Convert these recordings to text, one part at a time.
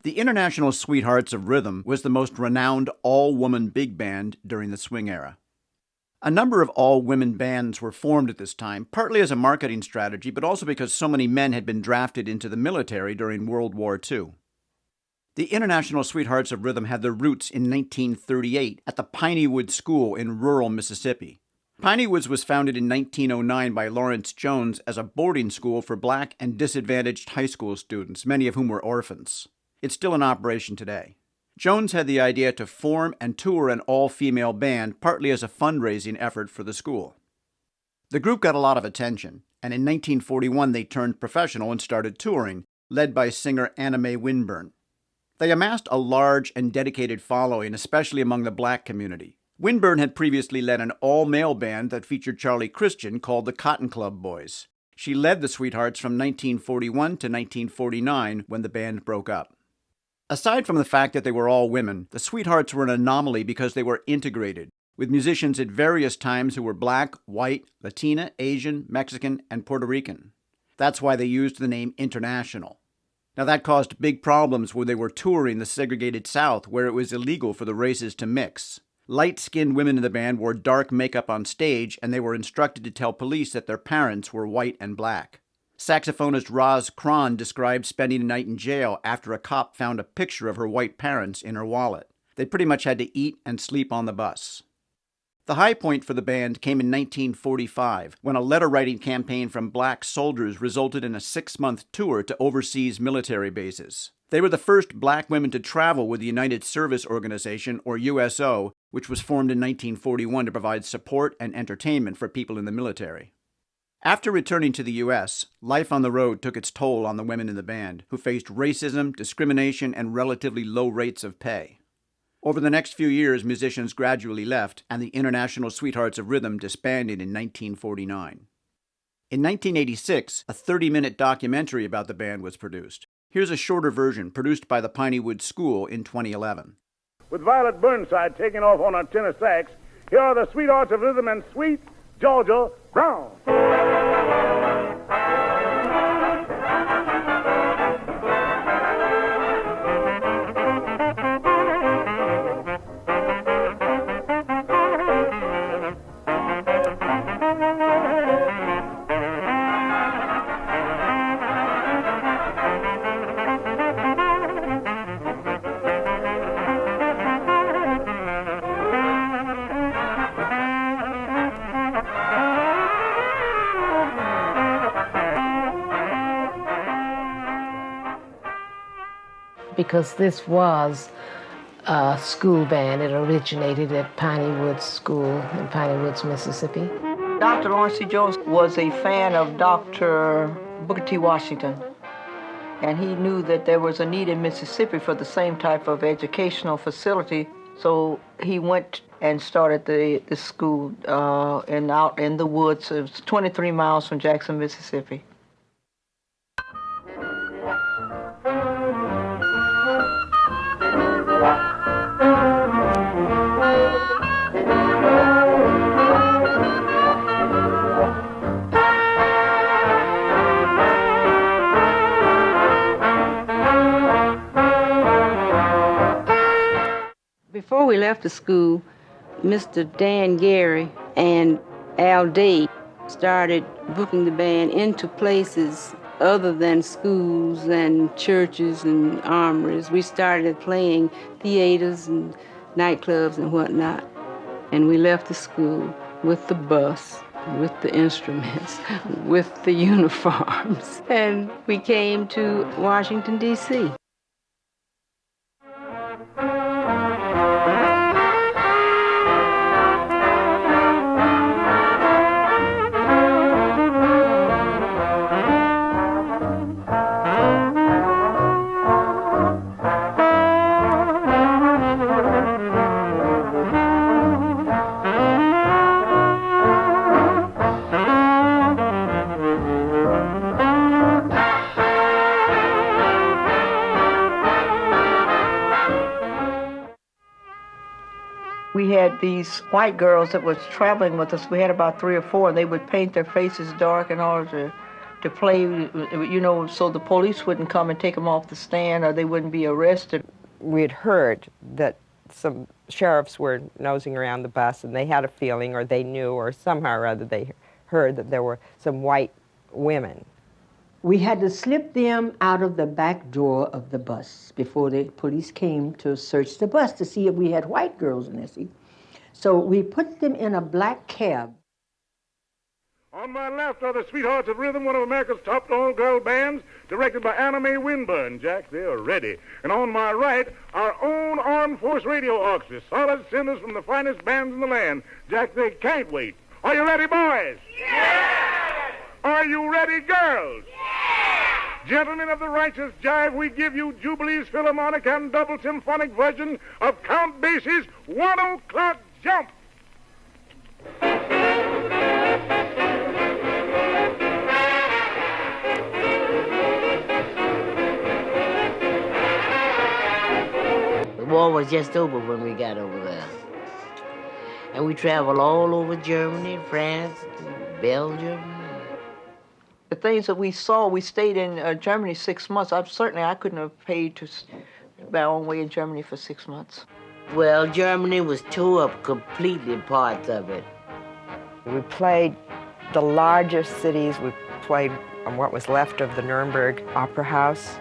The International Sweethearts of Rhythm was the most renowned all-woman big band during the swing era. A number of all-women bands were formed at this time, partly as a marketing strategy, but also because so many men had been drafted into the military during World War II. The International Sweethearts of Rhythm had their roots in 1938 at the Pineywoods School in rural Mississippi. Pineywoods was founded in 1909 by Lawrence Jones as a boarding school for black and disadvantaged high school students, many of whom were orphans. It's still in operation today. Jones had the idea to form and tour an all-female band, partly as a fundraising effort for the school. The group got a lot of attention, and in 1941 they turned professional and started touring, led by singer Anna Mae Winburn. They amassed a large and dedicated following, especially among the black community. Winburn had previously led an all-male band that featured Charlie Christian called the Cotton Club Boys. She led the Sweethearts from 1941 to 1949 when the band broke up. Aside from the fact that they were all women, the Sweethearts were an anomaly because they were integrated, with musicians at various times who were black, white, Latina, Asian, Mexican, and Puerto Rican. That's why they used the name International. Now that caused big problems when they were touring the segregated South, where it was illegal for the races to mix. Light-skinned women in the band wore dark makeup on stage, and they were instructed to tell police that their parents were white and black. Saxophonist Roz Cron described spending a night in jail after a cop found a picture of her white parents in her wallet. They pretty much had to eat and sleep on the bus. The high point for the band came in 1945, when a letter-writing campaign from black soldiers resulted in a 6-month tour to overseas military bases. They were the first black women to travel with the United Service Organization, or USO, which was formed in 1941 to provide support and entertainment for people in the military. After returning to the U.S., life on the road took its toll on the women in the band, who faced racism, discrimination, and relatively low rates of pay. Over the next few years, musicians gradually left, and the International Sweethearts of Rhythm disbanded in 1949. In 1986, a 30-minute documentary about the band was produced. Here's a shorter version produced by the Pineywoods School in 2011. With Violet Burnside taking off on her tenor sax, here are the Sweethearts of Rhythm and Sweet Georgia Brown. Because this was a school band. It originated at Pineywoods School in Piney Woods, Mississippi. Dr. Lawrence C. Jones was a fan of Dr. Booker T. Washington, and he knew that there was a need in Mississippi for the same type of educational facility, so he went and started the school out in the woods. It was 23 miles from Jackson, Mississippi. Before we left the school, Mr. Dan Gary and Al Day started booking the band into places other than schools and churches and armories. We started playing theaters and nightclubs and whatnot. And we left the school with the bus, with the instruments, with the uniforms. And we came to Washington, D.C. We had these white girls that was traveling with us. We had about 3 or 4, and they would paint their faces dark in order to play, you know, so the police wouldn't come and take them off the stand or they wouldn't be arrested. We had heard that some sheriffs were nosing around the bus, and they had a feeling, or they knew, or somehow or other they heard that there were some white women. We had to slip them out of the back door of the bus before the police came to search the bus to see if we had white girls in there, see? So we put them in a black cab. On my left are the Sweethearts of Rhythm, one of America's top all-girl bands, directed by Anna Mae Winburn. Jack, they are ready. And on my right, our own Armed Force Radio Orchestra, solid singers from the finest bands in the land. Jack, they can't wait. Are you ready, boys? Yeah! Are you ready, girls? Yeah! Gentlemen of the righteous jive, we give you Jubilee's Philharmonic and double symphonic version of Count Basie's 1 O'Clock Jump. The war was just over when we got over there. And we traveled all over Germany, France, Belgium. The things that we saw, we stayed in Germany 6 months. I couldn't have paid to my own way in Germany for 6 months. Well, Germany was tore up completely, parts of it. We played the largest cities. We played on what was left of the Nuremberg Opera House.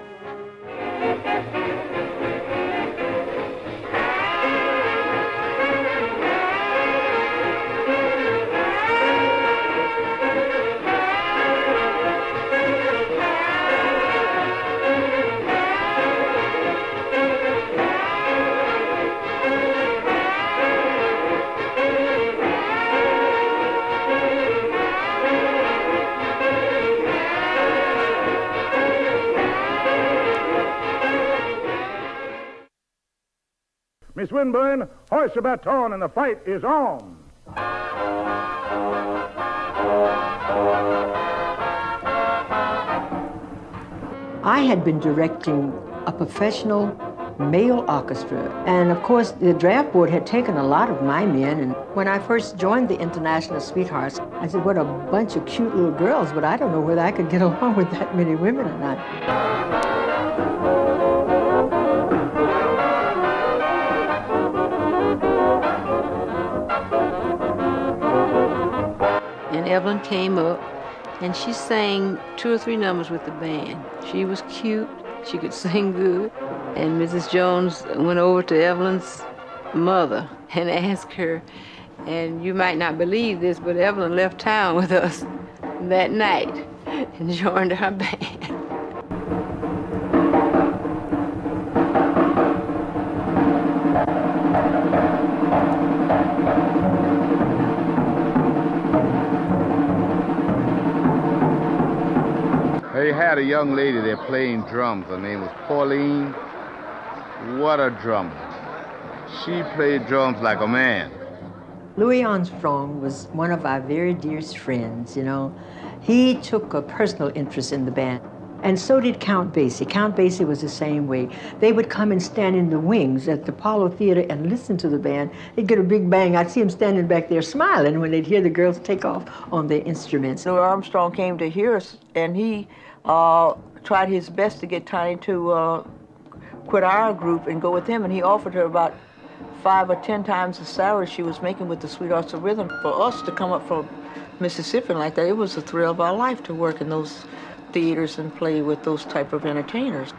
Miss Winburn, hoist your baton and the fight is on. I had been directing a professional male orchestra, and of course the draft board had taken a lot of my men, and when I first joined the International Sweethearts, I said, what a bunch of cute little girls, but I don't know whether I could get along with that many women or not. And Evelyn came up, and she sang 2 or 3 numbers with the band. She was cute, she could sing good, and Mrs. Jones went over to Evelyn's mother and asked her, and you might not believe this, but Evelyn left town with us that night and joined our band. They had a young lady there playing drums. Her name was Pauline. What a drummer. She played drums like a man. Louis Armstrong was one of our very dearest friends, you know. He took a personal interest in the band, and so did Count Basie. Count Basie was the same way. They would come and stand in the wings at the Apollo Theater and listen to the band. They'd get a big bang. I'd see them standing back there smiling when they'd hear the girls take off on their instruments. Louis Armstrong came to hear us, and he tried his best to get Tiny to quit our group and go with him, and he offered her about 5 or 10 times the salary she was making with the Sweethearts of Rhythm. For us to come up from Mississippi like that, it was the thrill of our life to work in those theaters and play with those type of entertainers.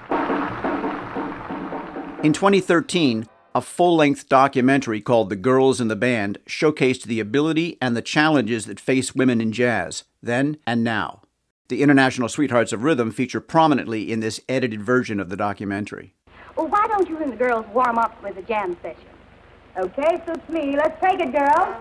In 2013, a full-length documentary called The Girls in the Band showcased the ability and the challenges that face women in jazz, then and now. The International Sweethearts of Rhythm feature prominently in this edited version of the documentary. Well, why don't you and the girls warm up with a jam session? Okay, suits me. Let's take it, girls.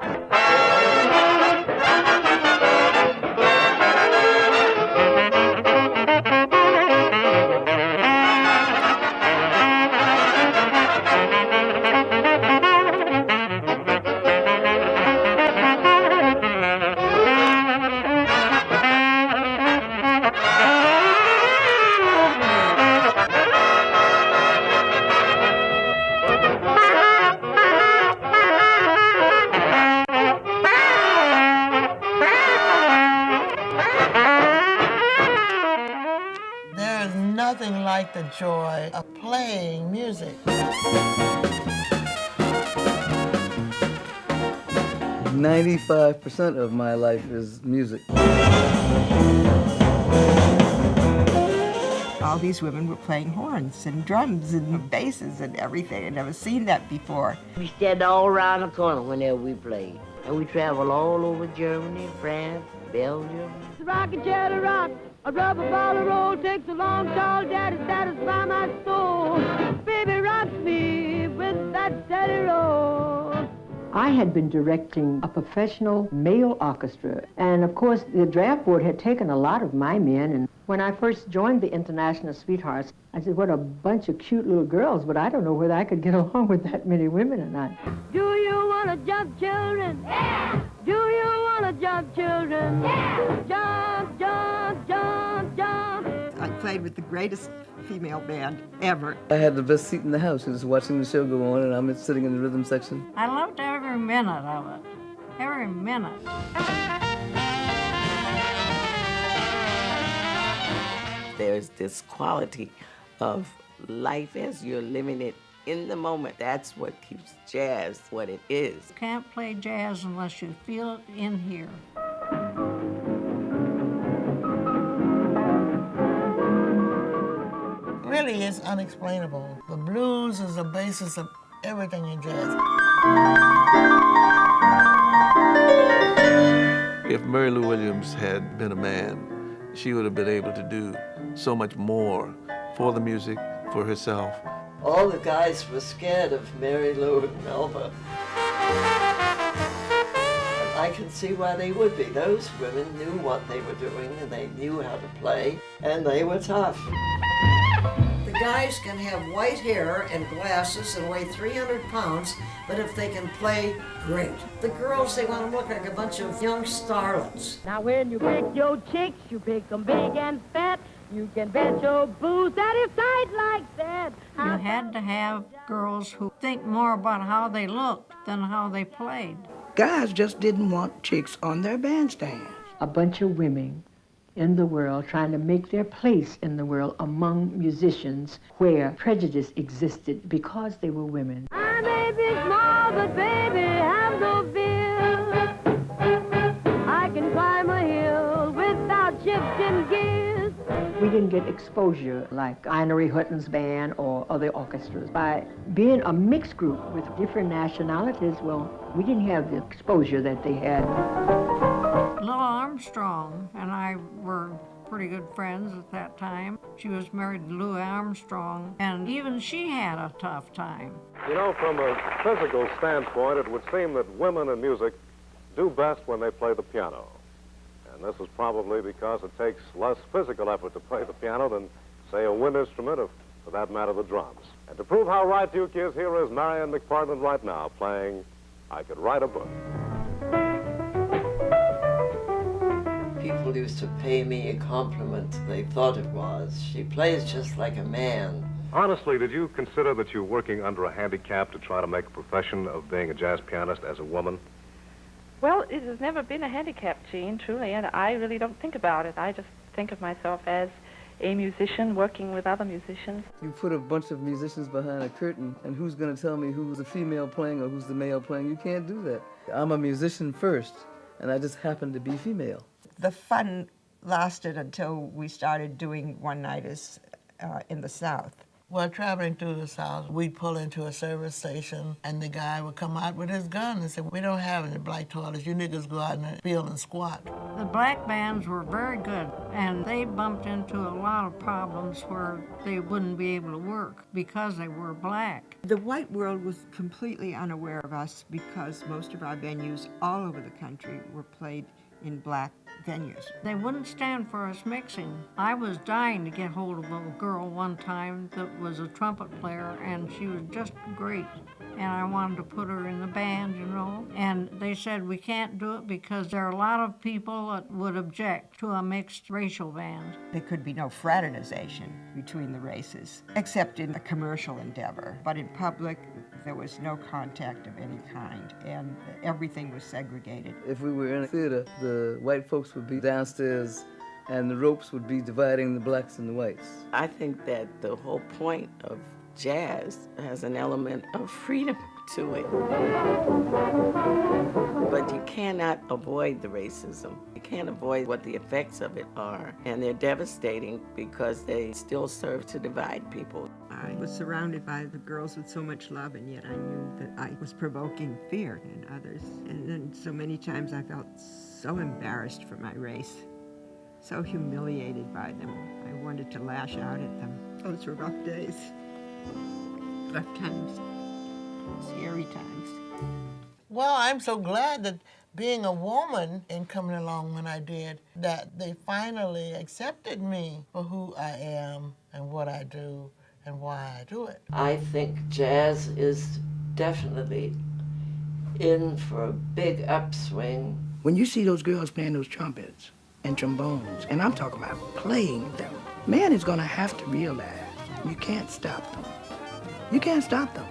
the joy of playing music. 95% of my life is music. All these women were playing horns and drums and basses and everything. I'd never seen that before. We stand all around the corner whenever we played. And we travel all over Germany, France, Belgium. Rock and chatter rock, a rubber ball of roll takes a long, tall daddy, satisfy my soul. Baby rocks me with that steady roll. I had been directing a professional male orchestra, and of course the draft board had taken a lot of my men, and when I first joined the International Sweethearts, I said, what a bunch of cute little girls, but I don't know whether I could get along with that many women or not. Do you want to jump, children? Yeah! Do you want to jump, children? Yeah! Jump, jump, jump, jump. I played with the greatest female band ever. I had the best seat in the house, just watching the show go on, and I'm sitting in the rhythm section. I loved every minute of it. Every minute. There's this quality of life as you're living it in the moment. That's what keeps jazz what it is. You can't play jazz unless you feel it in here. Really is unexplainable. The blues is the basis of everything in jazz. If Mary Lou Williams had been a man, she would have been able to do so much more for the music, for herself. All the guys were scared of Mary Lou and Melba. And I can see why they would be. Those women knew what they were doing, and they knew how to play, and they were tough. The guys can have white hair and glasses and weigh 300 pounds, but if they can play, great. The girls, they want to look like a bunch of young starlets. Now when you pick your chicks, you pick them big and fat. You can bet your booze that it's tight like that. You had to have girls who think more about how they looked than how they played. Guys just didn't want chicks on their bandstands. A bunch of women in the world trying to make their place in the world among musicians where prejudice existed because they were women. I may be small, but baby, have no fear. I can climb a hill without shifting gears. We didn't get exposure like Inery Hutton's band or other orchestras. By being a mixed group with different nationalities, well, we didn't have the exposure that they had. Lil Armstrong and I were pretty good friends at that time. She was married to Louis Armstrong, and even she had a tough time. You know, from a physical standpoint, it would seem that women in music do best when they play the piano. And this is probably because it takes less physical effort to play the piano than, say, a wind instrument, or for that matter, the drums. And to prove how right Duke is, here is Marion McPartland right now playing I Could Write a Book. People used to pay me a compliment. They thought it was. She plays just like a man. Honestly, did you consider that you're working under a handicap to try to make a profession of being a jazz pianist as a woman? Well, it has never been a handicap, Gene, truly, and I really don't think about it. I just think of myself as a musician working with other musicians. You put a bunch of musicians behind a curtain, and who's going to tell me who's the female playing or who's the male playing? You can't do that. I'm a musician first, and I just happen to be female. The fun lasted until we started doing one-nighters in the South. Well, traveling through the South, we'd pull into a service station, and the guy would come out with his gun and say, we don't have any black toilets. You niggas go out in the field and squat. The black bands were very good, and they bumped into a lot of problems where they wouldn't be able to work because they were black. The white world was completely unaware of us because most of our venues all over the country were played in black venues. They wouldn't stand for us mixing. I was dying to get hold of a girl one time that was a trumpet player, and she was just great. And I wanted to put her in the band, you know. And they said, we can't do it because there are a lot of people that would object to a mixed racial band. There could be no fraternization between the races, except in a commercial endeavor. But in public, there was no contact of any kind, and everything was segregated. If we were in a theater, the white folks would be downstairs and the ropes would be dividing the blacks and the whites. I think that the whole point of jazz has an element of freedom to it. But you cannot avoid the racism. You can't avoid what the effects of it are. And they're devastating because they still serve to divide people. I was surrounded by the girls with so much love, and yet I knew that I was provoking fear in others. And then so many times I felt so embarrassed for my race, so humiliated by them. I wanted to lash out at them. Those were rough days, rough times, scary times. Well, I'm so glad that being a woman and coming along when I did, that they finally accepted me for who I am and what I do and why I do it. I think jazz is definitely in for a big upswing. When you see those girls playing those trumpets and trombones, and I'm talking about playing them, man is gonna have to realize you can't stop them. You can't stop them.